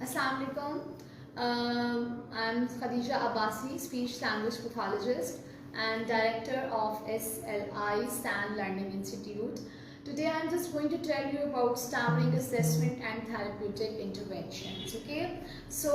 Assalamu alaikum. I'm Khadija Abbasi, speech language pathologist and director of SLI Stan Learning Institute. Today I'm just going to tell you about stammering assessment and therapeutic interventions. Okay, so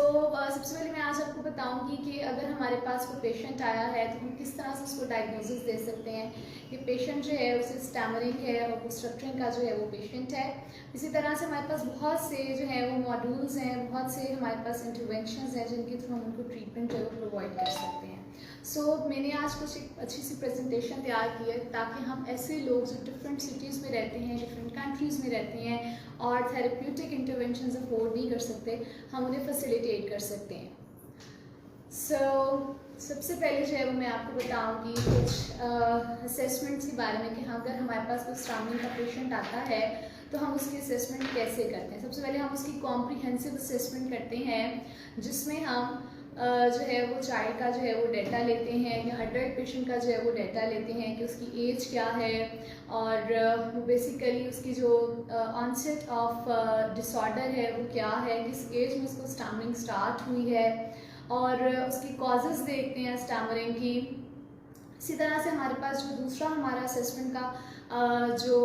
सबसे पहले मैं आज आपको बताऊंगी कि अगर हमारे पास कोई पेशेंट आया है तो हम किस तरह से उसको डायग्नोसिस दे सकते हैं कि पेशेंट जो है उसे स्टैमरिंग है और ऑब्स्ट्रक्टिंग का जो है वो पेशेंट है। इसी तरह से हमारे पास बहुत से जो है वो मॉड्यूल्स हैं, बहुत से हमारे पास इंटरवेंशंस हैं जिनके थ्रू हम उनको ट्रीटमेंट जो है वो प्रोवाइड कर सकते हैं। मैंने आज कुछ एक अच्छी सी प्रेजेंटेशन तैयार की है ताकि हम ऐसे लोग जो डिफरेंट सिटीज़ में रहते हैं, डिफरेंट कंट्रीज़ में रहते हैं और थेरेप्यूटिक इंटरवेंशंस अफोर्ड नहीं कर सकते, हम उन्हें फैसिलिटेट कर सकते हैं। सबसे पहले जो है वो मैं आपको बताऊंगी कुछ असेसमेंट्स के बारे में कि हाँ, अगर हमारे पास कोई स्टैमरिंग का पेशेंट आता है तो हम उसकी असेसमेंट कैसे करते हैं। सबसे पहले हम उसकी कॉम्प्रिहेंसिव असेसमेंट करते हैं जिसमें हम जो है वो चाइल्ड का जो है वो डाटा लेते हैं या अडल्ट पेशेंट का जो है वो डाटा लेते हैं कि उसकी एज क्या है और बेसिकली उसकी जो ऑनसेट ऑफ डिसऑर्डर है वो क्या है, किस एज में उसको स्टैमरिंग स्टार्ट हुई है और उसकी कॉजेज़ देखते हैं स्टैमरिंग की। इसी तरह से हमारे पास जो दूसरा हमारा असेसमेंट का जो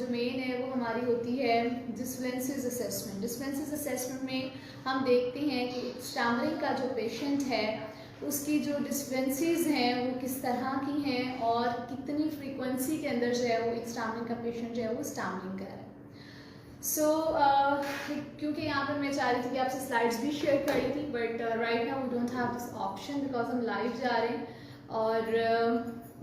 मेन है वो हमारी होती है डिफरेंसेस असेसमेंट। डिफरेंसेस असेसमेंट में हम देखते हैं कि स्टैमरिंग का जो पेशेंट है उसकी जो डिफरेंसेस हैं वो किस तरह की हैं और कितनी फ्रीक्वेंसी के अंदर जो है वो एक स्टैमरिंग का पेशेंट जो है वो स्टैमरिंग कर रहा है। क्योंकि यहाँ पर मैं चाह रही थी कि आपसे स्लाइड्स भी शेयर कर रही थी, but right now we don't have this option because हम लाइव जा रहे हैं। और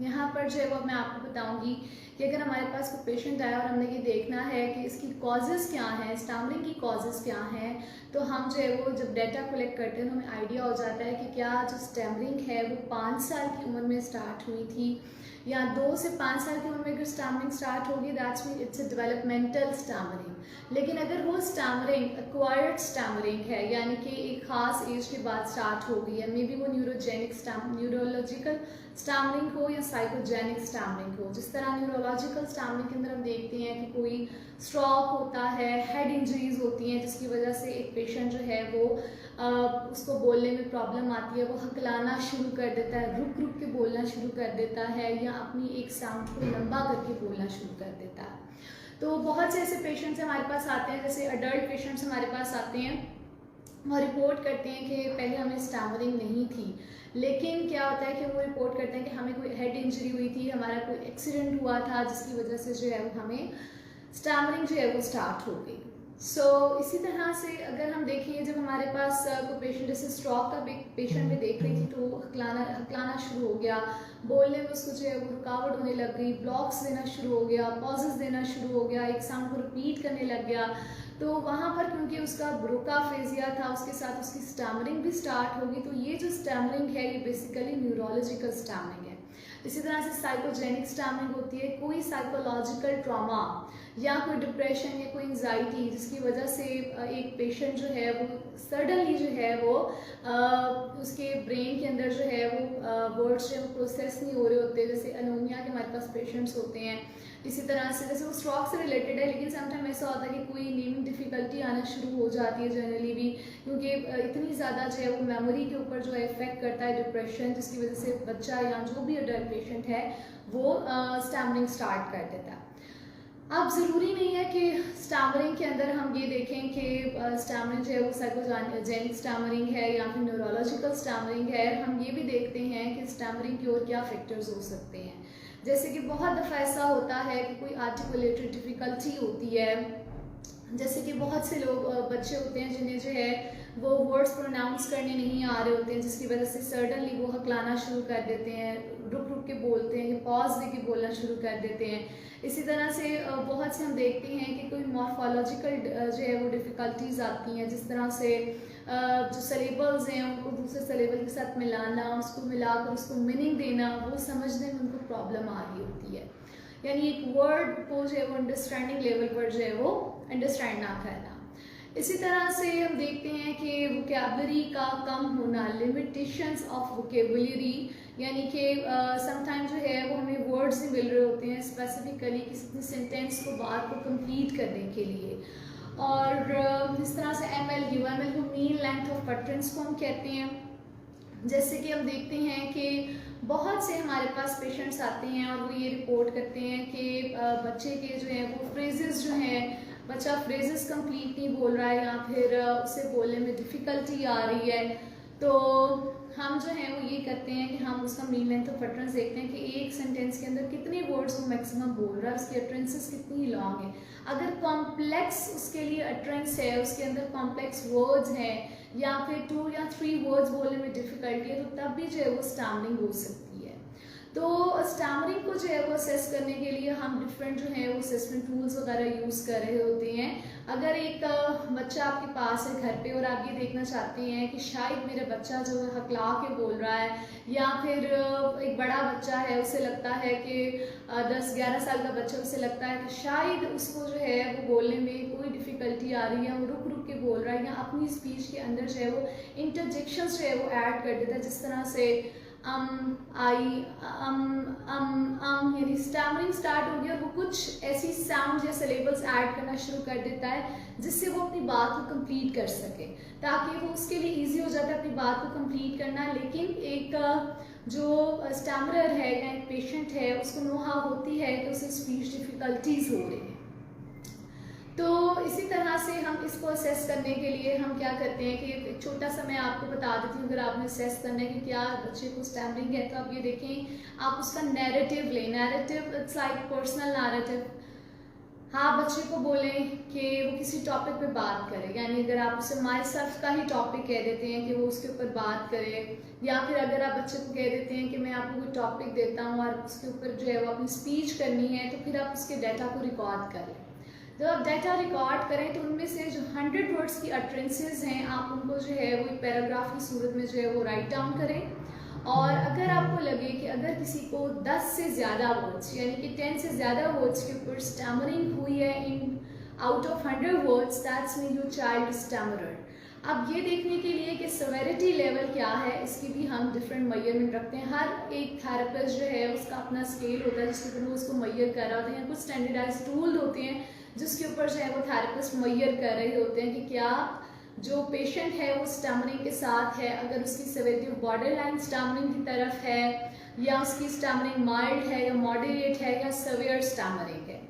यहाँ पर जो है वो मैं आपको बताऊंगी कि अगर हमारे पास कोई पेशेंट आया और हमने ये देखना है कि इसकी कॉजेज़ क्या हैं, स्टैमरिंग की कॉजेज़ क्या हैं, तो हम जो है वो जब डाटा कलेक्ट करते हैं तो हमें आइडिया हो जाता है कि क्या जो स्टैमरिंग है वो 5 साल की उम्र में स्टार्ट हुई थी या 2 से 5 साल की उम्र में अगर स्टैमरिंग स्टार्ट होगी that's mean it's a developmental stammering. लेकिन अगर वो स्टैमरिंग एक्वायर्ड स्टैमरिंग है यानी कि एक ख़ास एज के बाद स्टार्ट हो गई है, मे बी वो न्यूरोलॉजिकल स्टैमरिंग हो या साइकोजेनिक स्टैमरिंग हो। जिस तरह न्यूरोलॉजिकल स्टैमरिंग के अंदर हम देखते हैं कि कोई स्ट्रोक होता है, हेड इंजरीज होती हैं जिसकी वजह से एक पेशेंट जो है वो उसको बोलने में प्रॉब्लम आती है, वो हकलाना शुरू कर देता है, रुक रुक के बोलना शुरू कर देता है या अपनी एक साउंड को लंबा करके बोलना शुरू कर देता है। तो बहुत से ऐसे पेशेंट्स हमारे पास आते हैं, जैसे अडल्ट पेशेंट्स हमारे पास आते हैं वो रिपोर्ट करते हैं कि पहले हमें स्टैमरिंग नहीं थी, लेकिन क्या होता है कि वो रिपोर्ट करते हैं कि हमें कोई हेड इंजरी हुई थी, हमारा कोई एक्सीडेंट हुआ था जिसकी वजह से जो है वो हमें स्टैमरिंग जो है वो स्टार्ट हो गई। इसी तरह से अगर हम देखें जब हमारे पास कोई पेशेंट जैसे स्ट्रोक का पेशेंट में देख रही थी तो वो हकलाना शुरू हो गया, बोलने में उसको जो है वो रुकावट होने लग गई, ब्लॉक्स देना शुरू हो गया, पॉजेस देना शुरू हो गया, एक साउंड को रिपीट करने लग गया, तो वहाँ पर क्योंकि उसका ब्रोकाफेजिया था उसके साथ उसकी स्टैमरिंग भी स्टार्ट होगी। तो ये जो स्टैमरिंग है ये बेसिकली न्यूरोलॉजिकल स्टैमरिंग है। इसी तरह से साइकोजेनिक स्टैमरिंग होती है, कोई साइकोलॉजिकल ट्रॉमा या कोई डिप्रेशन या कोई एंजाइटी जिसकी वजह से एक पेशेंट जो है वो सडनली जो है वो उसके ब्रेन के अंदर जो है वो वर्ड्स जो है वो प्रोसेस नहीं हो रहे होते, जैसे अनोमिया के हमारे पास पेशेंट्स होते हैं। इसी तरह से जैसे वो स्ट्रोक से रिलेटेड है, लेकिन समटाइम ऐसा होता है कि कोई नेमिंग डिफ़िकल्टी आना शुरू हो जाती है जनरली भी, क्योंकि इतनी ज़्यादा जो है वो मेमोरी के ऊपर जो है इफेक्ट करता है डिप्रेशन, जिसकी वजह से बच्चा या जो भी अडल्ट पेशेंट है वो स्टैमरिंग स्टार्ट कर देता है। अब ज़रूरी नहीं है कि स्टैमरिंग के अंदर हम ये देखें कि स्टैमरिंग जो है वो साइकोजेनिक स्टैमरिंग है या फिर न्यूरोलॉजिकल स्टैमरिंग है। हम ये भी देखते हैं कि स्टैमरिंग की और क्या फैक्टर्स हो सकते हैं, जैसे कि बहुत दफ़ा ऐसा होता है कि कोई आर्टिकुलेटरी डिफ़िकल्टी होती है, जैसे कि बहुत से लोग बच्चे होते हैं जिन्हें जो है वो वर्ड्स प्रोनाउंस करने नहीं आ रहे होते हैं, जिसकी वजह से सडनली वो हकलाना शुरू कर देते हैं, रुक रुक के बोलते हैं, पॉज दे के बोलना शुरू कर देते हैं। इसी तरह से बहुत से हम देखते हैं कि कोई मॉर्फोलॉजिकल जो है वो डिफ़िकल्टीज आती हैं, जिस तरह से जो सेलेबल्स हैं उनको दूसरे सेलेबल के साथ मिलाना, उसको मिलाकर उसको मीनिंग देना, वो समझने में उनको प्रॉब्लम आ रही होती है, यानी एक वर्ड को जो है वो अंडरस्टैंडिंग लेवल पर जो है वो अंडरस्टैंड ना करना। इसी तरह से हम देखते हैं कि वोकेबलरी का कम होना, लिमिटेशंस ऑफ वोकेबलरी, यानी कि समटाइम जो है वो हमें वर्ड्स नहीं मिल रहे होते हैं स्पेसिफिकली किसी सेंटेंस को बात को कंप्लीट करने के लिए, और इस तरह से MLU को मीन लेंथ ऑफ अटरेंस को हम कहते हैं। जैसे कि हम देखते हैं कि बहुत से हमारे पास पेशेंट्स आते हैं और वो ये रिपोर्ट करते हैं कि बच्चे के जो हैं वो फ्रेजेस जो हैं, बच्चा फ्रेजेस कंप्लीट नहीं बोल रहा है या फिर उसे बोलने में डिफ़िकल्टी आ रही है। तो हम जो है वो ये करते हैं कि हम उसका मीन लेंथ ऑफ अटरेंस देखते हैं कि एक सेंटेंस के अंदर कितने वर्ड्स वो मैक्सिमम बोल रहा है, उसकी अटरेंसेस कितनी लॉन्ग है। अगर कॉम्प्लेक्स उसके लिए अटरेंस है, उसके अंदर कॉम्प्लेक्स वर्ड्स हैं या फिर 2 या 3 वर्ड्स बोलने में डिफ़िकल्टी है, तो तब भी जो है वो स्टैमरिंग हो सकती है। तो स्टैमरिंग को जो है वो असेस करने के लिए हम डिफरेंट जो है वो असेसमेंट टूल्स वगैरह यूज़ कर रहे होते हैं। अगर एक बच्चा आपके पास है घर पे और आप ये देखना चाहते हैं कि शायद मेरा बच्चा जो है हकला के बोल रहा है, या फिर एक बड़ा बच्चा है उसे लगता है कि 10-11 साल का बच्चा, उसे लगता है कि शायद उसको जो है वो बोलने में कोई डिफ़िकल्टी आ रही है, वो रुक रुक के बोल रहा है या अपनी स्पीच के अंदर जो है वो इंटरजेक्शंस जो है वो ऐड कर देता है, जिस तरह से आई यानी स्टैमरिंग स्टार्ट हो गया और वो कुछ ऐसी साउंड या सिलेबल्स ऐड करना शुरू कर देता है जिससे वो अपनी बात को कंप्लीट कर सके, ताकि वो उसके लिए इजी हो जाता है अपनी बात को कंप्लीट करना। लेकिन एक जो स्टैमरर है या एक पेशेंट है उसको नोहा होती है कि उसे स्पीच डिफ़िकल्टीज हो रही है। तो इसी तरह से हम इसको असेस करने के लिए हम क्या करते हैं कि एक छोटा सा मैं आपको बता देती हूँ। अगर आपने असेस करना है कि क्या बच्चे को स्टैमरिंग है, तो आप ये देखें, आप उसका नैरेटिव लें। Narrative it's like personal narrative. हाँ, बच्चे को बोलें कि वो किसी टॉपिक पे बात करे, यानी अगर आप उसे माई सेल्फ का ही टॉपिक कह देते हैं कि वो उसके ऊपर बात करे, या फिर अगर आप बच्चे को कह देते हैं कि मैं आपको कोई टॉपिक देता हूँ और उसके ऊपर जो है वो अपनी स्पीच करनी है, तो फिर आप उसके डाटा को रिकॉर्ड करें। जब आप डाटा रिकॉर्ड करें तो उनमें से जो 100 वर्ड्स की अटरेंसेज हैं, आप उनको जो है वो एक पैराग्राफ की सूरत में जो है वो राइट डाउन करें। और अगर आपको लगे कि अगर किसी को 10 से ज़्यादा वर्ड्स यानी कि 10 से ज़्यादा वर्ड्स के ऊपर स्टैमरिंग हुई है in out of 100 words, that's mean your child is stammerer. अब ये देखने के लिए कि सेवेरिटी लेवल क्या है, इसकी भी हम डिफरेंट मेजरमेंट रखते हैं। हर एक थेरेपिस्ट जो है उसका अपना स्केल होता है जिसके ऊपर वो उसको मेजर कर रहा होता है। कुछ स्टैंडर्डाइज टूल होते हैं जिसके ऊपर जो है वो थेरेपिस्ट मेजर कर रहे होते हैं कि क्या जो पेशेंट है वो स्टैमरिंग के साथ है, अगर उसकी सेवेरिटी बॉर्डर लाइन स्टैमरिंग की तरफ है, या उसकी स्टैमरिंग माइल्ड है या मॉडरेट है या सेवियर स्टैमरिंग है।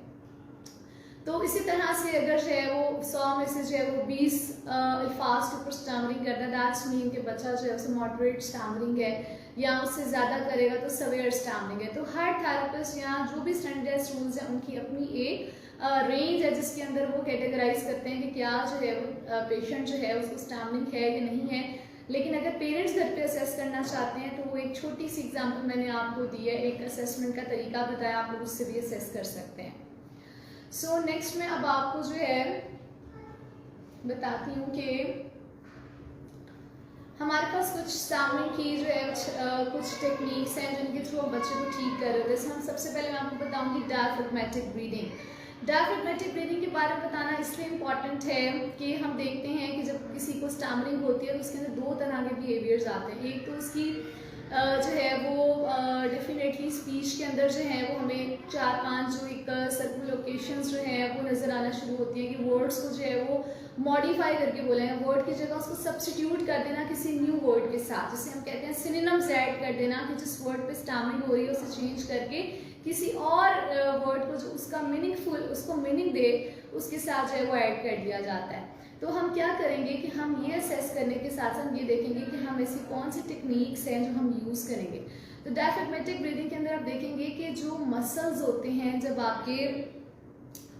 तो इसी तरह से अगर जो है वो 100 में से जो है वो 20 अल्फाज के ऊपर स्टैमरिंग करता है, दैट्स मीन कि बच्चा जो है उसे मॉडरेट स्टैमरिंग है, या उससे ज़्यादा करेगा तो सेवियर स्टैमरिंग है। तो हर थेरेपिस्ट या जो भी स्टैंडर्डाइज्ड रूल्स हैं उनकी अपनी एक रेंज है जिसके अंदर वो कैटेगराइज करते हैं कि क्या जो है वो पेशेंट जो है उसको स्टैमरिंग है या नहीं है। लेकिन अगर पेरेंट्स घर पे असेस करना चाहते हैं तो वो एक छोटी सी एग्जांपल मैंने आपको दी है, एक असेसमेंट का तरीका बताया, आप लोग उससे भी असेस कर सकते हैं। सो नेक्स्ट में अब आपको जो है बताती हूँ कि हमारे पास कुछ स्टैमरिंग की जो है कुछ टेक्निक्स हैं जिनके थ्रू बच्चे को ठीक कर रहे हैं। जैसे हम सबसे पहले मैं आपको बताऊंगी डायफ्रैग्मेटिक ब्रीदिंग। डायफ्रैग्मेटिक ब्रीदिंग के बारे में बताना इसलिए इम्पॉर्टेंट है कि हम देखते हैं कि जब किसी को स्टैमरिंग होती है तो उसके अंदर 2 तरह के बिहेवियर्स आते हैं। एक तो उसकी जो है वो डेफिनेटली स्पीच के अंदर जो है वो हमें 4-5 जो एक सर्कल लोकेशंस जो है वो नज़र आना शुरू होती है कि वर्ड्स को जो है वो मॉडिफाई करके बोले हैं, वर्ड की जगह उसको सब्स्टिट्यूट कर देना किसी न्यू वर्ड के साथ, जिसे हम कहते हैं सिनोनिम्स ऐड कर देना, कि जिस वर्ड पे स्टैमरिंग हो रही है उसे चेंज करके किसी और वर्ड को जो उसका मीनिंगफुल उसको मीनिंग दे उसके साथ जो है वो ऐड कर दिया जाता है। तो हम क्या करेंगे कि हम ये असेस करने के साथ साथ ये देखेंगे कि हम ऐसी कौन सी टेक्निक्स हैं जो हम यूज़ करेंगे। तो डायफ्रैग्मेटिक ब्रीदिंग के अंदर आप देखेंगे कि जो मसल्स होते हैं जब आपके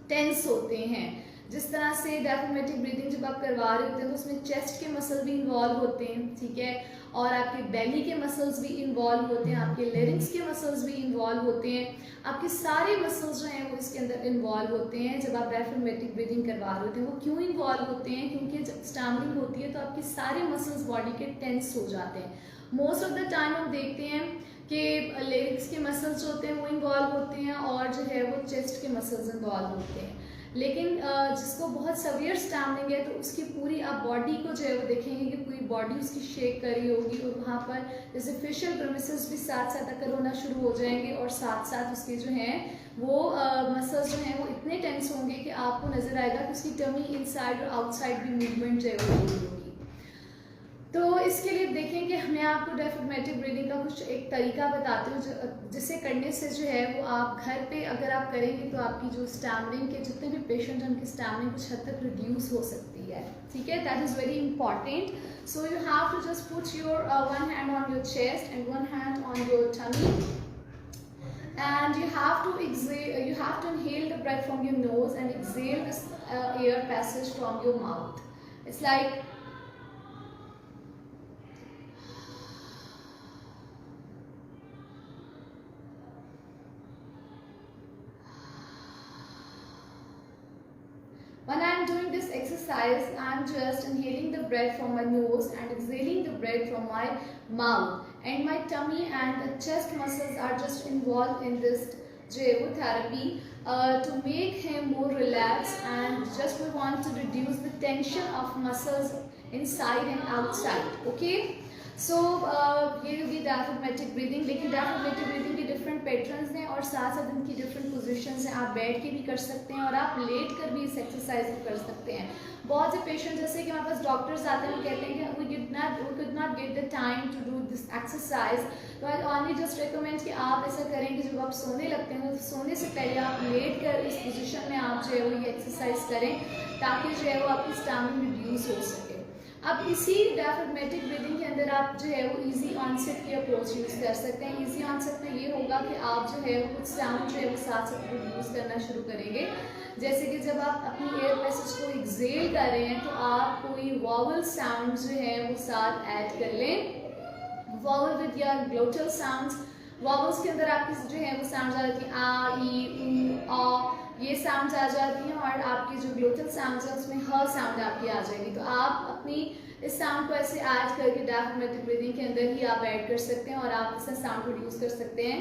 टेंस होते हैं, जिस तरह से डायफ्रैग्मेटिक ब्रीदिंग जब आप करवा रहे होते हैं तो उसमें चेस्ट के मसल भी इन्वॉल्व होते हैं, ठीक है, और आपके बेली के मसल्स भी इन्वॉल्व होते हैं, आपके लेरिंग्स के मसल्स भी इन्वॉल्व होते हैं, आपके सारे मसल्स जो हैं वो इसके अंदर इन्वॉल्व होते हैं जब आप डायफ्रैग्मेटिक ब्रीदिंग करवा रहे होते हैं। वो क्यों इन्वॉल्व होते हैं? क्योंकि जब स्टैमरिंग होती है तो आपके सारे मसल्स बॉडी के टेंस हो जाते हैं। मोस्ट ऑफ द टाइम हम देखते हैं कि लेरिंग्स के मसल्स जो होते हैं वो इन्वॉल्व होते हैं और जो है वो चेस्ट के मसल्स इन्वॉल्व होते हैं। लेकिन जिसको बहुत सवियर स्टैमरिंग है तो उसकी पूरी आप बॉडी को जो है वो देखेंगे कि पूरी बॉडी उसकी शेक कर रही होगी, और वहाँ पर जैसे फेशियल ग्रिमेसेस भी साथ साथ अकर होना शुरू हो जाएंगे, और साथ साथ उसके जो हैं वो मसल्स जो हैं वो इतने टेंस होंगे कि आपको नजर आएगा कि उसकी टमी इनसाइड और आउटसाइड भी मूवमेंट जो है वो हो रही होगी। तो इसके लिए देखें कि मैं आपको डायफ्राग्मेटिक ब्रीदिंग का कुछ एक तरीका बताती हूँ जिसे करने से जो है वो आप घर पे अगर आप करेंगे तो आपकी जो स्टैमरिंग के जितने भी पेशेंट हैं उनकी स्टैमरिंग कुछ हद तक रिड्यूस हो सकती है, ठीक है। That is very important. So you have to just put your one hand on your chest and one hand on your tummy, and you have to inhale the breath from your nose and exhale this air passage from your mouth. It's like when I am doing this exercise, I am just inhaling the breath from my nose and exhaling the breath from my mouth, and my tummy and the chest muscles are just involved in this therapy to make him more relaxed, and just we want to reduce the tension of muscles inside and outside. Okay, सो ये होगी डायफ्राग्मेटिक breathing. लेकिन डायफ्राग्मेटिक breathing के different patterns हैं और साथ साथ इनकी different positions हैं। आप बैठ के भी कर सकते हैं और आप लेट कर भी इस एक्सरसाइज को कर सकते हैं। बहुत से पेशेंट जैसे कि हमारे पास डॉक्टर्स आते हैं, वो कहते हैं कि we could not get the time to do this exercise, तो आई ओनली जस्ट रिकमेंड कि आप ऐसा करें कि जब आप सोने लगते हैं तो सोने से पहले आप लेट कर इस पोजीशन में आप जो है वो ये एक्सरसाइज करें, ताकि जो है वो आपकी स्टैमिना रिड्यूस हो सके। अब इसी डायफ्राग्मेटिक ब्रीदिंग के अंदर आप जो है वो इजी ऑनसेट की अप्रोच यूज़ कर सकते हैं। इजी ऑनसेट में ये होगा कि आप जो है वो कुछ साउंड जो है वो साथ साथ यूज़ करना शुरू करेंगे। जैसे कि जब आप अपनी एयर पैसेज को एक्सेल कर रहे हैं तो आप कोई वॉवल साउंड जो है वो साथ ऐड कर लें। वॉवल विद या ग्लोटल साउंड्स। वॉवल्स के अंदर आपकी जो है वो साउंड आ जाती है आ, ई, ऊ, आ, ये साउंड्स आ जाती हैं, और आपकी जो ग्लोटल साउंड्स है उसमें ह साउंड आपकी आ जाएगी। तो आप अपनी इस साउंड को ऐसे ऐड करके डायफ्राग्मेटिक ब्रीदिंग के अंदर ही आप ऐड कर सकते हैं और आप इससे साउंड प्रोड्यूस कर सकते हैं।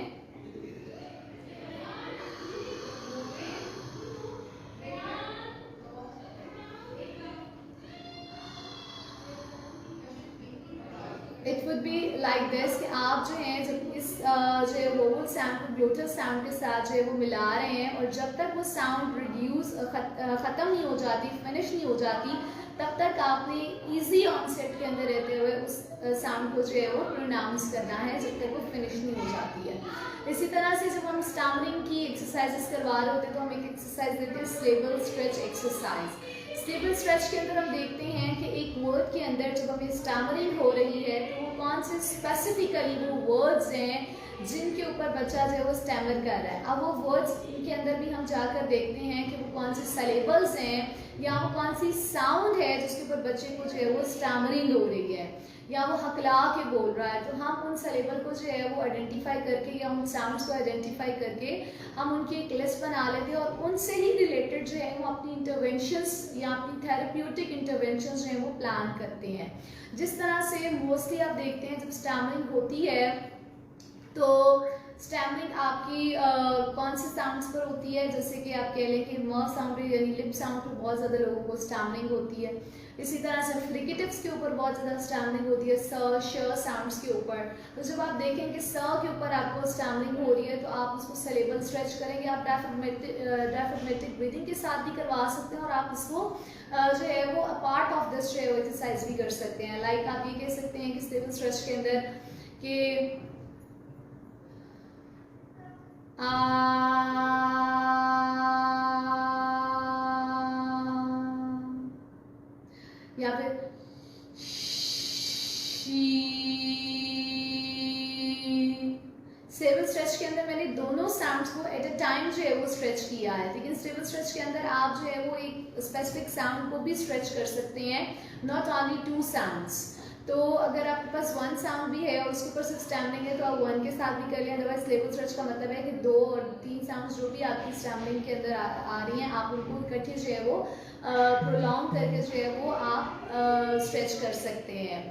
It would be like this कि आप जो हैं जब इस जो है वोवल साउंड को ग्लोटल साउंड के साथ जो है वो मिला रहे हैं, और जब तक वो साउंड रिड्यूस ख़त्म नहीं हो जाती, फिनिश नहीं हो जाती, तब तक आपने इजी ऑनसेट के अंदर रहते हुए उस साउंड को जो है वो प्रोनाउंस करना है जब तक वो फिनिश नहीं हो जाती है। इसी तरह से जब हम स्टैमरिंग की एक्सरसाइजेस करवा रहे होते हैं तो हम एक एक्सरसाइज देते हैं स्लेबल स्ट्रेच एक्सरसाइज। स्टेबल स्ट्रेच के अंदर हम देखते हैं कि एक वर्ड के अंदर जब हमें स्टैमरिंग हो रही है तो वो कौन से स्पेसिफिकली वो वर्ड्स हैं जिनके ऊपर बच्चा जो है वो स्टैमर कर रहा है। अब वो वर्ड्स के अंदर भी हम जाकर देखते हैं कि वो कौन से सिलेबल्स हैं या वो कौन सी साउंड है जिसके ऊपर बच्चे को जो है वो स्टैमरिंग हो रही है या वो हकला के बोल रहा है। तो हम उन सिलेबल को जो है वो आइडेंटिफाई करके या उन साउंड्स को आइडेंटिफाई करके हम उनकी एक लिस्ट बना लेते हैं और उनसे ही रिलेटेड जो है वो अपनी इंटरवेंशंस या अपनी थेरेप्यूटिक इंटरवेंशंस जो है वो प्लान करते हैं। जिस तरह से मोस्टली आप देखते हैं जब स्टैमरिंग होती है तो स्टैमरिंग आपकी कौन से साउंड्स पर होती है, जैसे कि आप कह लें कि म साउंड यानी लिप साउंड पर बहुत ज़्यादा लोगों को स्टैमरिंग होती है। इसी तरह से फ्रिकेटिव्स के ऊपर बहुत ज़्यादा स्टैमरिंग होती है, स श साउंड्स के ऊपर। तो जब आप देखेंगे स के ऊपर आपको स्टैमरिंग हो रही है तो आप उसको सिलेबल स्ट्रेच करेंगे। आप डायफ्राग्मेटिक ब्रीदिंग के साथ भी करवा सकते हैं और आप इसको जो है वो पार्ट ऑफ दिस जो है वो एक्सरसाइज भी कर सकते हैं। लाइक आप ये कह सकते हैं कि सिलेबल स्ट्रेच के अंदर कि या फिर स्टेबल स्ट्रेच के अंदर मैंने दोनों साउंड्स को एट अ टाइम जो है वो स्ट्रेच किया है, लेकिन स्टेबल स्ट्रेच के अंदर आप जो है वो एक स्पेसिफिक साउंड को भी स्ट्रेच कर सकते हैं, नॉट ओनली 2 साउंड्स। तो अगर आपके पास 1 साउंड भी है और उसके ऊपर सिर्फ स्टैमरिंग है तो आप 1 के साथ भी कर लें। अदरवाइज स्टेबल स्ट्रेच का मतलब है कि 2 और 3 साउंड्स जो भी आपकी स्टैमरिंग के अंदर आ रही हैं आप उनको इकट्ठे जो है वो प्रोलॉन्ग करके जो है वो आप स्ट्रेच कर सकते हैं।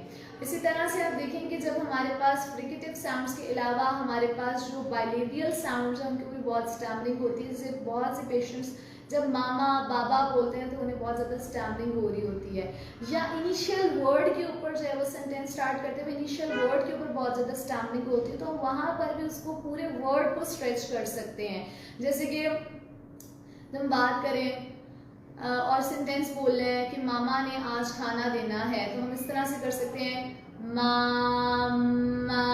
इसी तरह से आप देखेंगे जब हमारे पास फ्रिकेटिव साउंड्स के अलावा हमारे पास जो बाइलेबियल साउंड्स हैं उनके भी बहुत स्टैमरिंग होती है। जैसे बहुत से पेशेंट्स जब मामा बाबा बोलते हैं तो उन्हें बहुत ज़्यादा स्टैमरिंग हो रही होती है, या इनिशियल वर्ड के ऊपर जो है वो सेंटेंस स्टार्ट करते हुए इनिशियल वर्ड के ऊपर बहुत ज़्यादा स्टैमरिंग होती है, तो हम वहाँ पर भी उसको पूरे वर्ड को स्ट्रेच कर सकते हैं। जैसे कि जब हम बात करें और सेंटेंस बोल रहे हैं कि मामा ने आज खाना देना है, तो हम इस तरह से कर सकते हैं, मामा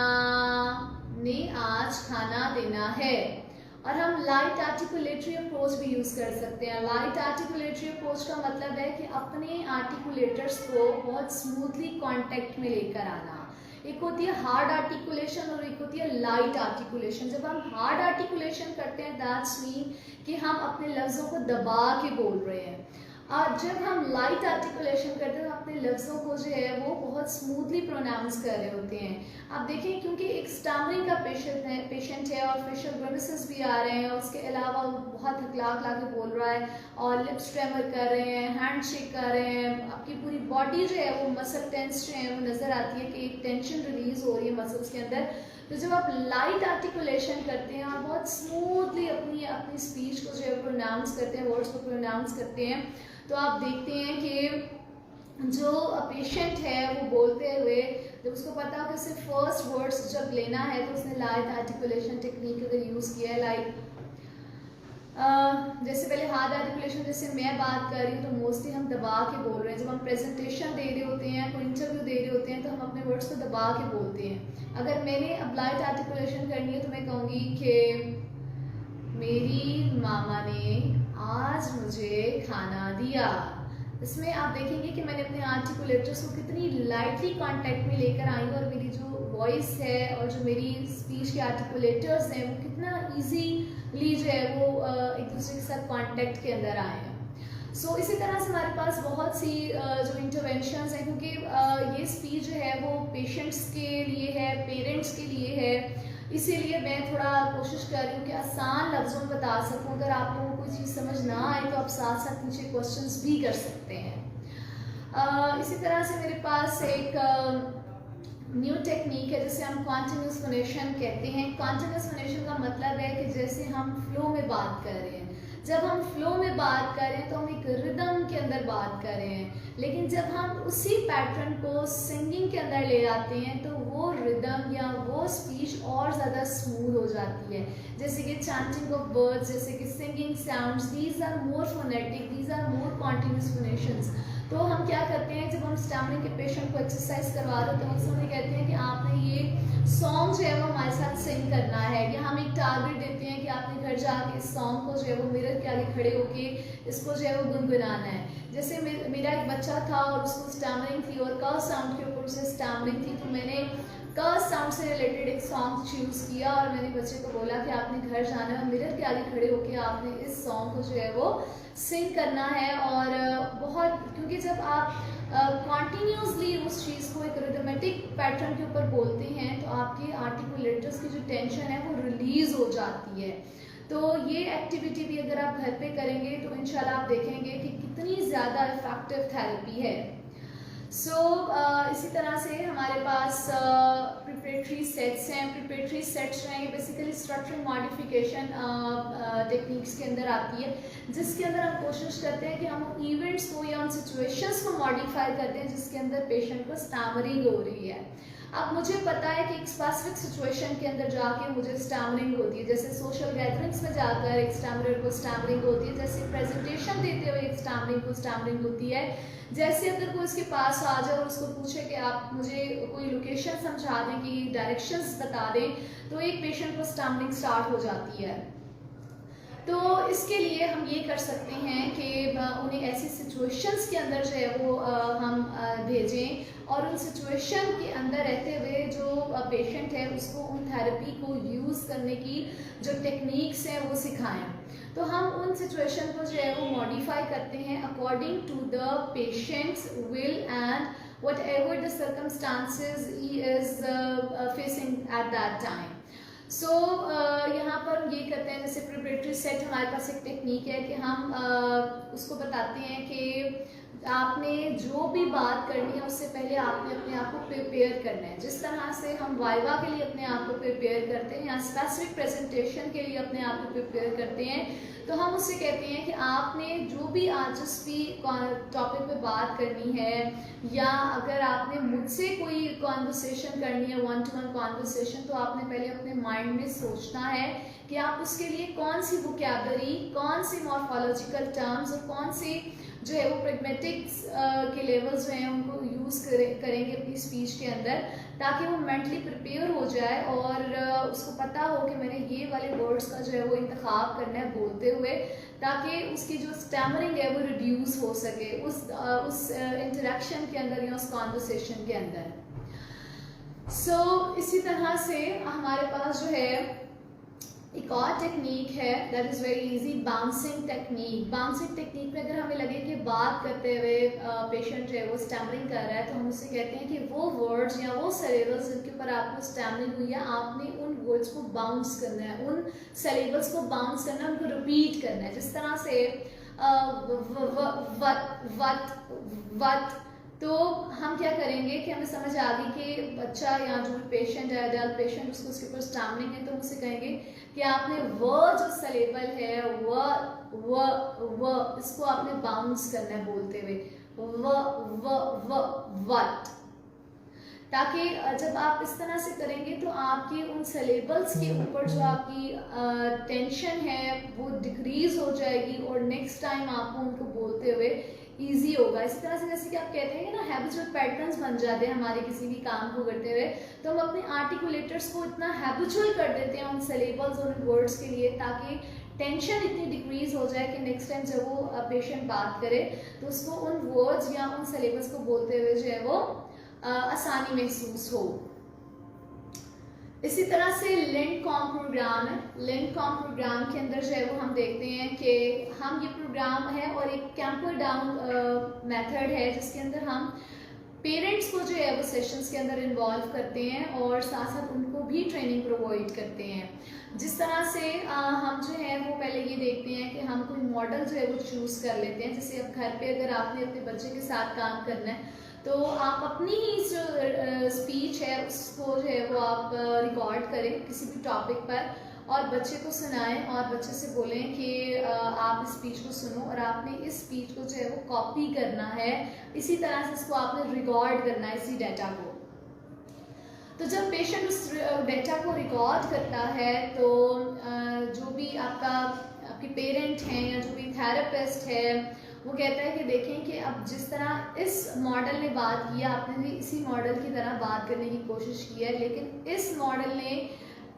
ने आज खाना देना है। और हम लाइट आर्टिकुलेटरी अप्रोच भी यूज कर सकते हैं। लाइट आर्टिकुलेटरी अप्रोच का मतलब है कि अपने आर्टिकुलेटर्स को बहुत स्मूथली कांटेक्ट में लेकर आना। एक होती है हार्ड आर्टिकुलेशन और एक होती है लाइट आर्टिकुलेशन। जब हम हार्ड आर्टिकुलेशन करते हैं दैट्स मीन कि हम अपने लफ्ज़ों को दबा के बोल रहे हैं, और जब हम लाइट आर्टिकुलेशन करते हैं तो अपने लफ्ज़ों को जो है वो बहुत स्मूथली प्रोनाउंस कर रहे होते हैं। आप देखिए क्योंकि एक स्टैमरिंग का पेशेंट है और फेशियल ग्रिमेसेस भी आ रहे हैं, और उसके अलावा वो बहुत हकला के बोल रहा है और लिप्स ट्रेमर कर रहे हैं, हैंड शेक कर रहे हैं, आपकी पूरी बॉडी जो है वो मसल टेंस जो है वो नज़र आती है कि एक टेंशन रिलीज हो रही है मसल्स के अंदर। तो जब आप लाइट आर्टिकुलेशन करते हैं और बहुत स्मूथली अपनी स्पीच को जो है प्रोनाउंस करते हैं, वर्ड्स को प्रोनाउंस करते हैं, तो आप देखते हैं कि जो पेशेंट है वो बोलते हुए जब उसको पता हो कि उसे फर्स्ट वर्ड्स जब लेना है तो उसने लाइट आर्टिकुलेशन टेक्निक अगर यूज़ किया है, लाइक जैसे पहले हार्ड आर्टिकुलेशन, जैसे मैं बात कर रही हूँ तो मोस्टली हम दबा के बोल रहे हैं। जब हम प्रेजेंटेशन दे रहे होते हैं, कोई इंटरव्यू दे रहे होते हैं, तो हम अपने वर्ड्स को दबा के बोलते हैं। अगर मैंने अब लाइट आर्टिकुलेशन करनी है तो मैं कहूँगी कि मेरी मामा ने आज मुझे खाना दिया। इसमें आप देखेंगे कि मैंने अपने आर्टिकुलेटर्स को कितनी लाइटली कांटेक्ट में लेकर आई हूँ, और मेरी जो वॉइस है और जो मेरी स्पीच के आर्टिकुलेटर्स हैं वो कितना ईजीली जो है वो एक दूसरे के साथ कांटेक्ट के अंदर आए हैं। सो इसी तरह से हमारे पास बहुत सी जो इंटरवेंशंस हैं, क्योंकि ये स्पीच जो है वो पेशेंट्स के लिए है, पेरेंट्स के लिए है, इसीलिए मैं थोड़ा कोशिश कर रही हूँ कि आसान लफ्ज़ों में बता सकूँ। अगर आप लोगों को कोई चीज़ समझ ना आए तो आप साथ साथ मुझे क्वेश्चंस भी कर सकते हैं। इसी तरह से मेरे पास एक न्यू टेक्निक है जिसे हम कॉन्टिन्यूस फोनेशन कहते हैं। कॉन्टिन्यूस फोनेशन का मतलब है कि जैसे हम फ्लो में बात कर रहे हैं, जब हम फ्लो में बात कर रहे हैं तो हम एक रिदम के अंदर बात कर रहे हैं, लेकिन जब हम उसी पैटर्न को सिंगिंग के अंदर ले आते हैं तो वो रिदम या वो स्पीच और ज़्यादा स्मूथ हो जाती है। जैसे कि चैंटिंग ऑफ वर्ड्स, जैसे कि singing sounds, these are more phonetic, these are more continuous phonations. तो हम क्या करते हैं, जब हम स्टैमरिंग के पेशेंट को एक्सरसाइज करवा रहे होते हैं तो हम कहते हैं कि आपने ये सॉन्ग जो है वो हमारे साथ सिंग करना है, या हम एक टारगेट देते हैं कि आपने घर जाके इस सॉन्ग को जो है वो मिरर के आगे खड़े होके इसको जो है वो गुनगुनाना है। जैसे मेरा एक बच्चा था और उसको स्टैमरिंग थी और क साउंड के ऊपर उसे स्टैमरिंग थी, तो मैंने क साउंड से रिलेटेड एक सॉन्ग चूज़ किया और मैंने बच्चे को बोला कि आपने घर जाना है और मिरर के आगे खड़े होकर आपने इस सॉन्ग को जो है वो सिंग करना है। और बहुत, क्योंकि जब आप कॉन्टीन्यूसली उस चीज़ को एक रिदमेटिक पैटर्न के ऊपर बोलते हैं तो आपके आर्टिकुलेटर्स की जो टेंशन है वो रिलीज हो जाती है। तो ये एक्टिविटी भी अगर आप घर पे करेंगे तो इंशाल्लाह आप देखेंगे कि कितनी ज़्यादा इफेक्टिव थेरेपी है। इसी तरह से हमारे पास प्रिपरेटरी सेट्स हैं। प्रिपरेटरी सेट्स जो हैं ये बेसिकली स्ट्रक्चरल मॉडिफिकेशन टेक्निक्स के अंदर आती है, जिसके अंदर हम कोशिश करते हैं कि हम इवेंट्स को या उन सिचुएशंस को मॉडिफाई करते हैं जिसके अंदर पेशेंट को स्टैमरिंग हो रही है। अब मुझे पता है कि एक स्पेसिफिक सिचुएशन के अंदर जाके मुझे स्टैमरिंग होती है, जैसे सोशल गैदरिंग्स में जाकर एक स्टैमरर को स्टैमरिंग होती है, जैसे प्रेजेंटेशन देते हुए एक स्टैमरिंग होती है, जैसे अगर कोई उसके पास आ जाए और उसको पूछे कि आप मुझे कोई लोकेशन समझा दें, कि डायरेक्शंस बता दें, तो एक पेशेंट को स्टैमरिंग स्टार्ट हो जाती है। तो इसके लिए हम ये कर सकते हैं कि उन्हें ऐसी सिचुएशंस के अंदर जो है वो हम भेजें और उन सिचुएशन के अंदर रहते हुए जो पेशेंट है उसको उन थेरेपी को यूज़ करने की जो टेक्निक्स हैं वो सिखाएं। तो हम उन सिचुएशन को जो है वो मॉडिफाई करते हैं according to the patients will and whatever the circumstances he is facing at that time. यहाँ पर हम ये करते हैं, जैसे प्रिपरेटरी सेट हमारे पास एक टेक्निक है कि हम उसको बताते हैं कि आपने जो भी बात करनी है उससे पहले आपने अपने आप को प्रिपेयर करना है। जिस तरह से हम वाइवा के लिए अपने आप को प्रिपेयर करते हैं या स्पेसिफिक प्रेजेंटेशन के लिए अपने आप को प्रिपेयर करते हैं, तो हम उससे कहते हैं कि आपने जो भी आज जिस भी टॉपिक पे बात करनी है, या अगर आपने मुझसे कोई कॉन्वर्सेशन करनी है, वन टू वन कॉन्वर्सेशन, तो आपने पहले अपने माइंड में सोचना है कि आप उसके लिए कौन सी वोकैबुलरी, कौन सी मॉर्फोलॉजिकल टर्म्स और कौन सी जो है वो प्रैग्मेटिक्स के लेवल्स जो हैं उनको यूज़ करेंगे अपनी स्पीच के अंदर, ताकि वो मेंटली प्रिपेयर हो जाए और उसको पता हो कि मैंने ये वाले वर्ड्स का जो है वो इंतखाब करना है बोलते हुए, ताकि उसकी जो स्टैमरिंग है वो रिड्यूस हो सके उस इंटरेक्शन के अंदर या उस कॉन्वर्सेशन के अंदर। इसी तरह से हमारे पास जो है एक और टेक्निक है, that is very easy, bouncing technique. Bouncing technique में अगर हमें लगे कि बात करते हुए पेशेंट जो है वो स्टैमरिंग कर रहा है, तो हम उससे कहते हैं कि वो वर्ड्स या वो सेलेबल्स जिनके ऊपर आपको स्टैमरिंग हुई है, आपने उन वर्ड्स को बाउंस करना है, उन सेलेबल्स को बाउंस करना है, उनको रिपीट करना है। जिस तरह से वट, तो हम क्या करेंगे कि हमें समझ आ गई कि बच्चा या जो पेशेंट है, अडल्ट पेशेंट, उसको उसके ऊपर स्टैमरिंग है, तो हम उससे कहेंगे कि आपने वो जो सलेबल है वो इसको आपने बाउंस करना है बोलते हुए वट, ताकि जब आप इस तरह से करेंगे तो आपके उन सलेबल्स के ऊपर जो आपकी टेंशन है वो डिक्रीज हो जाएगी और नेक्स्ट टाइम आपको उनको बोलते हुए ईजी होगा। इसी तरह से जैसे कि आप कहते हैं ना, हैबिचुअल पैटर्न्स बन जाते हैं हमारे किसी भी काम को करते हुए, तो हम अपने आर्टिकुलेटर्स को इतना हैबिचुअल कर देते हैं उन सेलेबल्स और उन वर्ड्स के लिए, ताकि टेंशन इतनी डिक्रीज हो जाए कि नेक्स्ट टाइम जब वो पेशेंट बात करे तो उसको उन वर्ड्स या उन सेलेबल्स को बोलते हुए जो है वो आसानी महसूस हो। इसी तरह से लिंकॉम प्रोग्राम है। लिंकॉम प्रोग्राम के अंदर जो है वो हम देखते हैं कि हम ये प्रोग्राम है और एक कैंपर डाउन मेथड है, जिसके अंदर हम पेरेंट्स को जो है वो सेशंस के अंदर इन्वॉल्व करते हैं और साथ साथ उनको भी ट्रेनिंग प्रोवाइड करते हैं। जिस तरह से हम जो है वो पहले ये देखते हैं कि हम कोई मॉडल जो है वो चूज़ कर लेते हैं। जैसे अब घर पे अगर आपने अपने बच्चे के साथ काम करना है, तो आप अपनी ही जो स्पीच है उसको जो है वो आप रिकॉर्ड करें किसी भी टॉपिक पर और बच्चे को सुनाएं और बच्चे से बोलें कि आप इस स्पीच को सुनो और आपने इस स्पीच को जो है वो कॉपी करना है, इसी तरह से इसको आपने रिकॉर्ड करना है इसी डाटा को। तो जब पेशेंट उस डाटा को रिकॉर्ड करता है तो जो भी आपके पेरेंट हैं या जो भी थेरेपिस्ट है वो कहता है कि देखें कि अब जिस तरह इस मॉडल ने बात किया, आपने भी इसी मॉडल की तरह बात करने की कोशिश की है, लेकिन इस मॉडल ने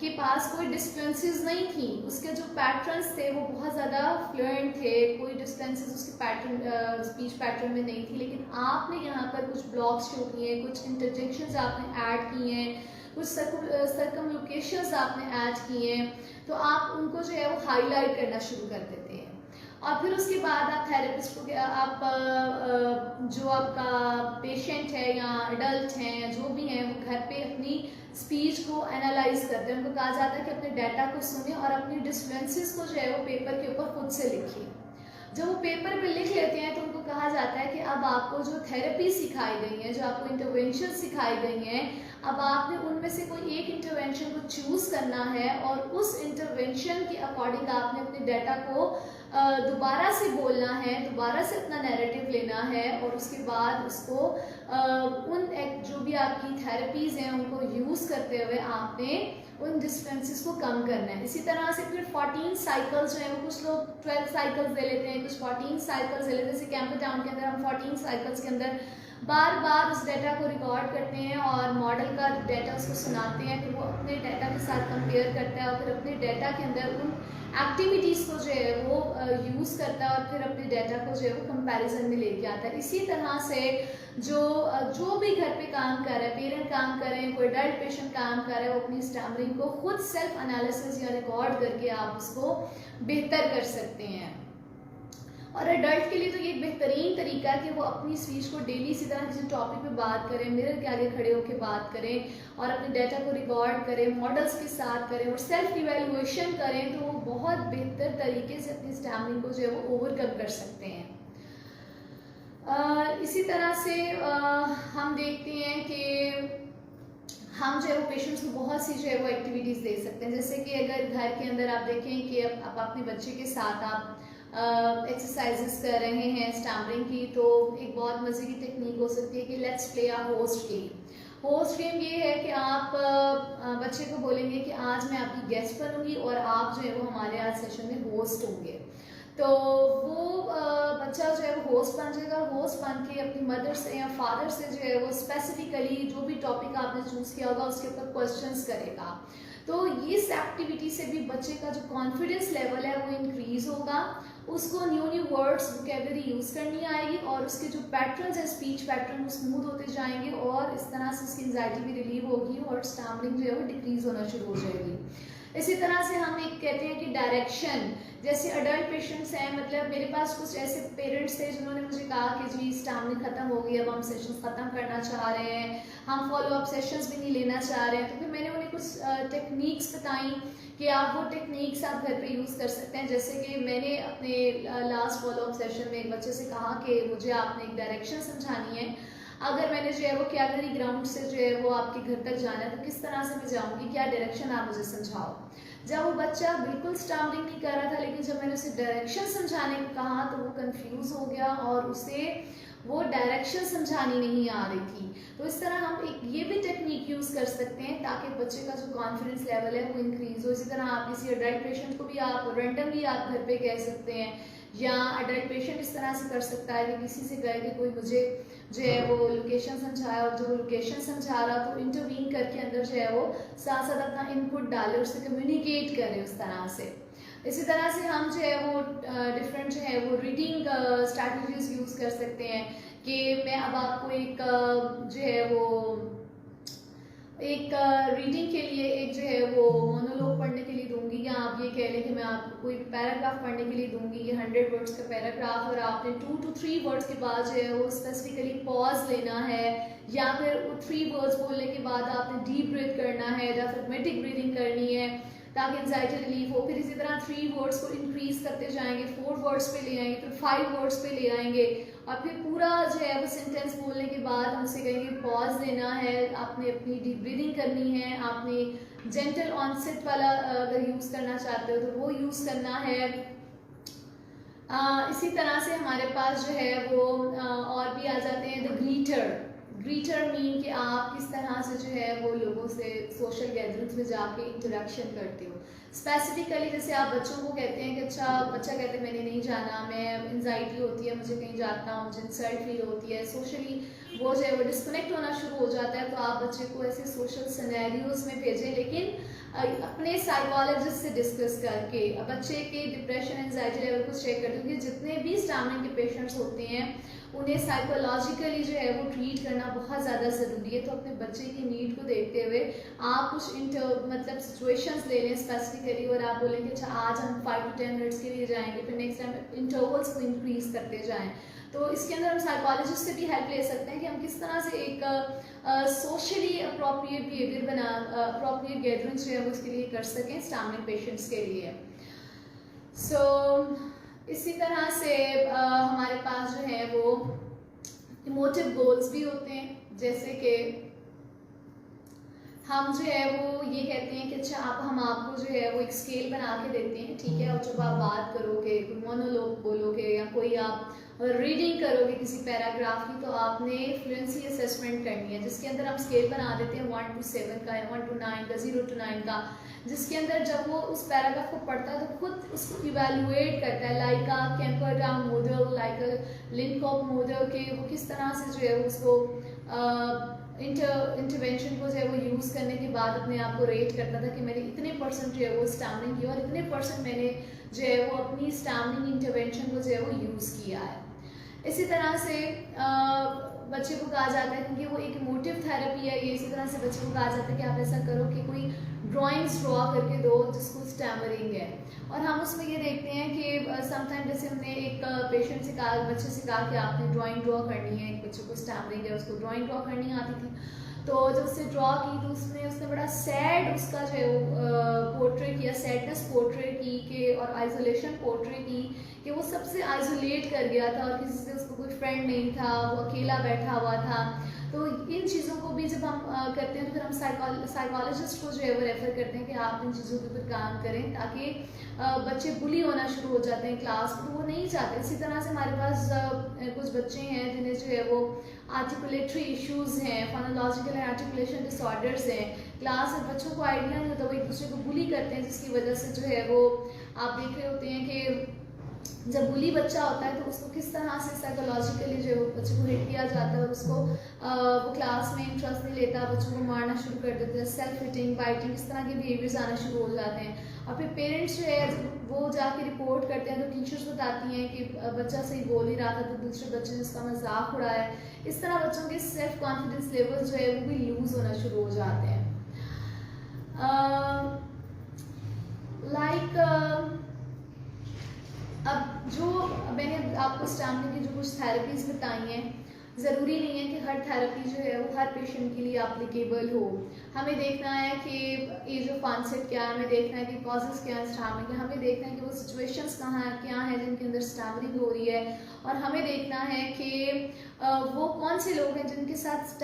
के पास कोई डिस्टेंसेस नहीं थी, उसके जो पैटर्न्स थे वो बहुत ज़्यादा फ्लुएंट थे, कोई डिस्टेंसेस उसके पैटर्न स्पीच पैटर्न में नहीं थी, लेकिन आपने यहाँ पर कुछ ब्लॉक्स शो किए हैं, कुछ इंटरजेक्शंस आपने ऐड किए हैं, कुछ सर्कमलोकेशंस आपने ऐड किए हैं, तो आप उनको जो है वो हाईलाइट करना शुरू कर देते हैं। और फिर उसके बाद आप थेरेपिस्ट को आप जो आपका पेशेंट है या अडल्ट हैं या जो भी हैं वो घर पे अपनी स्पीच को एनालाइज करते हैं। उनको कहा जाता है कि अपने डाटा को सुने और अपनी डिस्फ्लुएंसेस को जो है वो पेपर के ऊपर खुद से लिखिए। जब वो पेपर पे लिख लेते हैं तो उनको कहा जाता है कि अब आपको जो थेरेपी सिखाई गई है, जो आपको इंटरवेंशन सिखाई गई हैं, अब आपने उनमें से कोई एक इंटरवेंशन को चूज़ करना है और उस इंटरवेंशन के अकॉर्डिंग आपने अपने डाटा को दोबारा से बोलना है, दोबारा से अपना नैरेटिव लेना है और उसके बाद उसको जो भी आपकी थेरेपीज़ हैं उनको यूज़ करते हुए आपने उन डिस्टेंसेस को कम करना है। इसी तरह से फिर 14 साइकिल्स जो है वो कुछ लोग 12 साइकिल्स ले लेते हैं, कुछ 14 साइकिल्स ले लेते हैं। जैसे कैंपर डाउन के अंदर हम 14 साइकिल्स के अंदर बार बार उस डाटा को रिकॉर्ड करते हैं और मॉडल का डाटा उसको सुनाते हैं, फिर वो अपने डाटा के साथ कंपेयर करता है और फिर अपने डाटा के अंदर उन एक्टिविटीज़ को जो है वो यूज़ करता है और फिर अपने डाटा को जो है वो कंपैरिजन में लेके आता है। इसी तरह से जो भी घर पे काम कर रहा है, पेरेंट काम कर रहे हैं, कोई अडल्ट पेशेंट काम कर रहा है, वो अपनी स्टैमरिंग को खुद सेल्फ एनालिसिस या रिकॉर्ड करके आप उसको बेहतर कर सकते हैं। और एडल्ट के लिए तो ये एक बेहतरीन तरीका है कि वो अपनी स्पीच को डेली इसी तरह किसी टॉपिक पे बात करें, मिरर के आगे खड़े होकर बात करें और अपने डाटा को रिकॉर्ड करें, मॉडल्स के साथ करें और सेल्फ इवैल्यूएशन करें, तो वो बहुत बेहतर तरीके से अपनी स्टैमरिंग को जो है वो ओवरकम कर सकते हैं। इसी तरह से हम देखते हैं कि हम जो है वो पेशेंट्स को बहुत सी जो है वो एक्टिविटीज़ दे सकते हैं। जैसे कि अगर घर के अंदर आप देखें कि अब अपने बच्चे के साथ आप एक्सरसाइजेस कर रहे हैं स्टैमरिंग की, तो एक बहुत मज़े की टेक्निक हो सकती है कि let's play a host game. Host game ये है कि आप बच्चे को बोलेंगे कि आज मैं आपकी गेस्ट बनूंगी और आप जो है वो हमारे आज सेशन में होस्ट होंगे। तो वो बच्चा जो है वो होस्ट बन जाएगा। होस्ट बन के अपनी मदर से या फादर से जो है वो स्पेसिफिकली जो भी टॉपिक आपने चूज़ किया होगा उसके ऊपर क्वेश्चंस करेगा। तो इस एक्टिविटी से भी बच्चे का जो कॉन्फिडेंस लेवल है वो इंक्रीज होगा, उसको न्यू वर्ड्स वोकैबुलरी यूज़ करनी आएगी और उसके जो पैटर्न्स है स्पीच पैटर्न वो स्मूथ होते जाएंगे और इस तरह से उसकी एंजाइटी भी रिलीव होगी और स्टैमरिंग जो है वो डिक्रीज होना शुरू हो जाएगी। इसी तरह से हम एक कहते हैं कि डायरेक्शन, जैसे अडल्ट पेशेंट्स हैं, मतलब मेरे पास कुछ ऐसे पेरेंट्स थे जिन्होंने मुझे कहा कि जी स्टैमरिंग खत्म हो गई, अब हम सेशंस ख़त्म करना चाह रहे हैं, हम फॉलो अप सेशंस भी नहीं लेना चाह रहे हैं। तो फिर मैंने उन्हें कुछ टेक्निक्स बताई कि आप वो टेक्निक्स आप घर पे यूज़ कर सकते हैं। जैसे कि मैंने अपने लास्ट फॉलो अप सेशन में एक बच्चे से कहा कि मुझे आपने एक डायरेक्शन समझानी है, अगर मैंने जो है वो कैलरी ग्राउंड से जो है वो आपके घर तक जाना है तो किस तरह से मैं जाऊंगी, क्या डायरेक्शन आप मुझे समझाओ। जब वो बच्चा बिल्कुल स्टैमरिंग नहीं कर रहा था, लेकिन जब मैंने उसे डायरेक्शन समझाने को कहा तो वो कंफ्यूज हो गया और उसे वो डायरेक्शन समझानी नहीं आ रही थी। तो इस तरह हम एक ये भी टेक्निक यूज़ कर सकते हैं ताकि बच्चे का जो कॉन्फिडेंस लेवल है वो इंक्रीज हो। इसी तरह आप किसी अडल्ट पेशेंट को भी आप रेंडमली आप घर पे कह सकते हैं, या अडल्ट पेशेंट इस तरह से कर सकता है कि किसी से कहे कि कोई मुझे जो है वो लोकेशन समझाया, और जो लोकेशन समझा रहा तो इंटरवीन करके अंदर जो है वो साथ साथ अपना इनपुट डाले, उससे कम्युनिकेट करे उस तरह से। इसी तरह से हम जो है वो डिफरेंट जो है वो रीडिंग स्ट्रैटेजीज यूज़ कर सकते हैं कि मैं अब आपको एक जो है वो एक रीडिंग के लिए एक जो है वो मोनोलॉग पढ़ने के लिए दूंगी, या आप ये कह लें कि मैं आपको कोई पैराग्राफ पढ़ने के लिए दूंगी, ये 100 वर्ड्स का पैराग्राफ, और आपने 2 to 3 वर्ड्स के बाद जो है वो स्पेसिफिकली पॉज लेना है, या फिर 3 वर्ड्स बोलने के बाद आपने डीप ब्रीथ करना है या फिर मैटिक ब्रीदिंग करनी है ताकि एंजाइटी रिलीफ हो। फिर इसी तरह 3 वर्ड्स को इंक्रीज करते जाएंगे, 4 वर्ड्स पे ले आएंगे, फिर 5 वर्ड्स पे ले आएंगे, और फिर पूरा जो है वो सेंटेंस बोलने के बाद हमसे कहेंगे पॉज लेना है, आपने अपनी डीप ब्रीदिंग करनी है, आपने जेंटल ऑनसेट वाला अगर यूज़ करना चाहते हो तो वो यूज़ करना है। इसी तरह से हमारे पास जो है वो और भी आ जाते हैं द ग्रीटर। ग्रीटर मीन कि आप किस तरह से जो है वो लोगों से सोशल गैदरिंग्स में जाके इंटरेक्शन करते हो। स्पेसिफिकली जैसे आप बच्चों को कहते हैं कि अच्छा, बच्चा कहते हैं मैंने नहीं जाना, मैं एंजाइटी होती है, मुझे कहीं जाता हूँ, मुझे इंसल्ट फील होती है, सोशली वो जो है वो डिस्कनेक्ट होना शुरू हो जाता है। तो आप बच्चे को ऐसे सोशल सिनेरियोज में भेजें, लेकिन अपने साइकोलॉजिस्ट से डिस्कस करके बच्चे के डिप्रेशन एंजाइटी लेवल को चेक करते हैं, क्योंकि जितने भी स्टैमरिंग के पेशेंट्स होते हैं उन्हें साइकोलॉजिकली जो है वो ट्रीट करना बहुत ज़्यादा ज़रूरी है। तो अपने बच्चे की नीड को देखते हुए आप कुछ मतलब सिचुएशंस ले लें स्पेसिफिकली, और आप बोलेंगे अच्छा आज हम 5 to 10 मिनट्स के लिए जाएंगे, फिर नेक्स्ट टाइम इंटरवल्स को इंक्रीज करते जाएं। तो इसके अंदर हम साइकोलॉजिस्ट से भी हेल्प ले सकते हैं कि हम किस तरह से एक सोशली अप्रोप्रिएट बिहेवियर बना, अप्रोप्रिएट गैदरिंग्स जो है वो उसके लिए कर सकें स्टैमरिंग पेशेंट्स के लिए। इसी तरह से हमारे पास जो है वो इमोटिव गोल्स भी होते हैं, जैसे कि हम जो है वो ये कहते हैं कि अच्छा हम आपको जो है वो एक स्केल बना के देते हैं, ठीक है, और जब आप बात करोगे, कोई मोनोलॉग बोलोगे या कोई आप रीडिंग करोगे किसी पैराग्राफ की, तो आपने फ्लुएंसी असेसमेंट करनी है, जिसके अंदर हम स्केल बना देते हैं 1 to 7 का, 1 to 9 का, 0 to 9 का, जिसके अंदर जब वो उस पैराग्राफ को पढ़ता है तो खुद उसको इवेल्युएट करता है, like a Camperdown model, like a Lidcombe model के वो किस तरह से जो है उसको इंटरवेंशन को जो है वो यूज़ करने के बाद अपने आप को रेट करता था कि मैंने इतने % जो है वो स्टैमरिंग की और इतने % मैंने जो है वो अपनी स्टैमरिंग इंटरवेंशन को जो है वो यूज़ किया है। इसी तरह से बच्चे को कहा जाता है, क्योंकि वो एक इमोटिव थेरेपी है ये, इसी तरह से बच्चे को कहा जाता है कि आप ऐसा करो कि कोई ड्राइंग्स ड्रॉ करके दो जिसको स्टैमरिंग है, और हम उसमें ये देखते हैं कि समटाइम जैसे हमने एक पेशेंट से कहा, बच्चे से कहा कि आपने ड्राइंग ड्रॉ करनी है, एक बच्चे को स्टैमरिंग है उसको ड्राइंग ड्रॉ करनी आती थी, तो जब उससे ड्रॉ की तो उसने बड़ा सैड उसका जो है पोर्ट्रे किया, सैडनेस पोर्ट्रे की कि और आइसोलेशन पोर्ट्रे की कि वो सबसे आइसोलेट कर गया था और किसी से उसको कोई फ्रेंड नहीं था, वो अकेला बैठा हुआ था। तो इन चीज़ों को भी जब हम करते हैं तो फिर हम साइकोलॉजिस्ट को जो है वो रेफ़र करते हैं कि आप इन चीज़ों के ऊपर काम करें, ताकि बच्चे बुली होना शुरू हो जाते हैं क्लास में, तो वो नहीं चाहते। इसी तरह से हमारे पास कुछ बच्चे हैं जिन्हें जो है वो आर्टिकुलेटरी इश्यूज़ हैं, फोनोलॉजिकल एंड आर्टिकुलेशन डिसऑर्डर्स हैं। क्लास में बच्चों को आइडिया नहीं होता, वो एक दूसरे को बुली करते हैं, जिसकी वजह से जो है वो आप देख रहे होते हैं कि जब बुली बच्चा होता है तो उसको किस तरह से साइकोलॉजिकली जो है बच्चे को हिट किया जाता है और उसको वो क्लास में इंटरेस्ट नहीं लेता, बच्चों को मारना शुरू कर देते हैं, सेल्फ हिटिंग, बाइटिंग, इस तरह के बिहेवियर्स आना शुरू हो जाते हैं। और फिर पेरेंट्स जो है वो जाके रिपोर्ट करते हैं तो टीचर्स बताती हैं कि बच्चा सही बोल ही रहा था तो दूसरे बच्चे ने उसका मजाक उड़ाया। इस तरह बच्चों के सेल्फ कॉन्फिडेंस लेवल जो है वो भी लूज होना शुरू हो जाते हैं। अब जो मैंने आपको स्टैमिना की जो कुछ थेरेपीज बताई हैं, ज़रूरी नहीं है कि हर थेरेपी जो है वो हर पेशेंट के लिए एप्लीकेबल हो। हमें देखना है कि एज ऑफ ऑनसेट क्या है, हमें देखना है कि कॉजेज़ क्या है स्टैमरिंग के, हमें देखना है कि वो सिचुएशंस कहाँ हैं, क्या हैं जिनके अंदर स्टैमरिंग हो रही है, और हमें देखना है कि वो कौन से लोग हैं जिनके साथ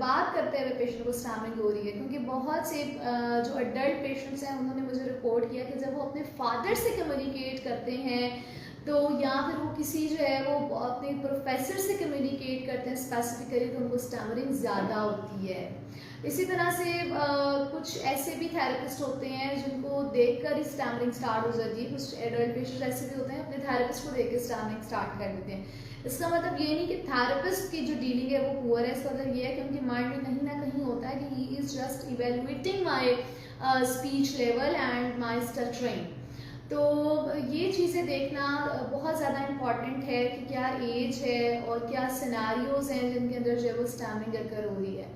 बात करते हुए पेशेंट को स्टैमरिंग हो रही है। क्योंकि बहुत से जो अडल्ट पेशेंट्स हैं उन्होंने मुझे रिपोर्ट किया कि जब वो अपने फादर से कम्युनिकेट करते हैं तो या फिर वो किसी जो है वो अपने प्रोफेसर से कम्युनिकेट करते हैं स्पेसिफिकली तो उनको स्टैमरिंग ज़्यादा होती है। इसी तरह से कुछ ऐसे भी थेरेपिस्ट होते हैं जिनको देखकर ही स्टैमरिंग स्टार्ट हो जाती है। कुछ एडल्ट पेशेंट ऐसे भी होते हैं अपने थेरेपिस्ट को देख के स्टैमरिंग स्टार्ट कर देते हैं। इसका मतलब ये नहीं कि थेरेपिस्ट की जो डीलिंग है वो पुअर है, इसका मतलब ये है कि उनके माइंड में कहीं ना कहीं होता है कि he is just evaluating my speech level and my stuttering. तो ये चीज़ें देखना बहुत ज़्यादा इम्पॉर्टेंट है कि क्या एज है और क्या सिनेरियोज़ हैं जिनके अंदर जो है वो स्टैमरिंग अकर हो रही है।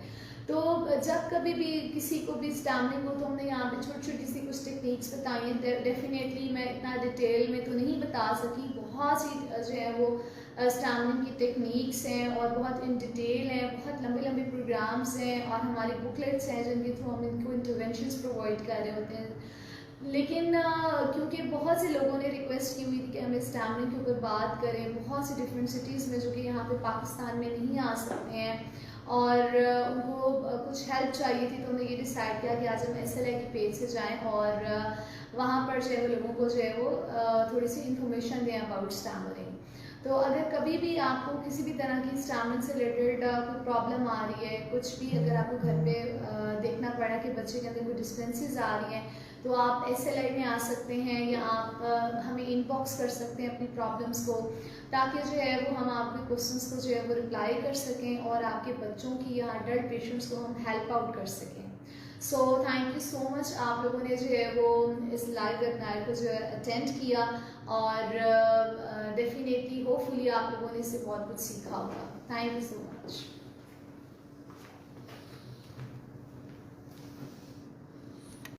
तो जब कभी भी किसी को भी स्टैमरिंग हो तो हमने यहाँ पे छोटी छोटी सी कुछ टेक्निक्स बताई हैं। डेफिनेटली मैं इतना डिटेल में तो नहीं बता सकी, बहुत सी जो है वो स्टैमरिंग की टेक्निक्स हैं और बहुत इन डिटेल हैं, बहुत लंबे लंबे प्रोग्राम्स हैं और हमारी बुकलेट्स हैं जिनके थ्रू हम इनको इंटरवेंशंस प्रोवाइड कर रहे होते हैं। लेकिन क्योंकि बहुत से लोगों ने रिक्वेस्ट की हुई थी कि हमें स्टैमरिंग के ऊपर बात करें, बहुत सी डिफरेंट सिटीज़ में जो कि यहाँ पे पाकिस्तान में नहीं आ सकते हैं और उनको कुछ हेल्प चाहिए थी, तो हमने ये डिसाइड किया कि आज हम SLI के पेज से जाएं और वहाँ पर जो है वो लोगों को जो है वो थोड़ी सी इंफॉर्मेशन दें अबाउट स्टैमरिंग। तो अगर कभी भी आपको किसी भी तरह की स्टैमरिंग से रिलेटेड कोई प्रॉब्लम आ रही है, कुछ भी अगर आपको घर पे देखना पड़ा कि बच्चे के अंदर कोई डिस्पेंसेस आ रही हैं, तो आप SLI में आ सकते हैं या आप हमें इनबॉक्स कर सकते हैं अपनी प्रॉब्लम्स को, ताकि जो है वो हम आपके क्वेश्चंस को जो है वो रिप्लाई कर सकें और आपके बच्चों की या अडल्ट पेशेंट्स को हम हेल्प आउट कर सकें। So thank you so much, आप लोगों ने जो है वो इस लाइव वेबिनार को जो है अटेंड किया और डेफिनेटली होपफुली आप लोगों ने इससे बहुत कुछ सीखा होगा। Thank you so much.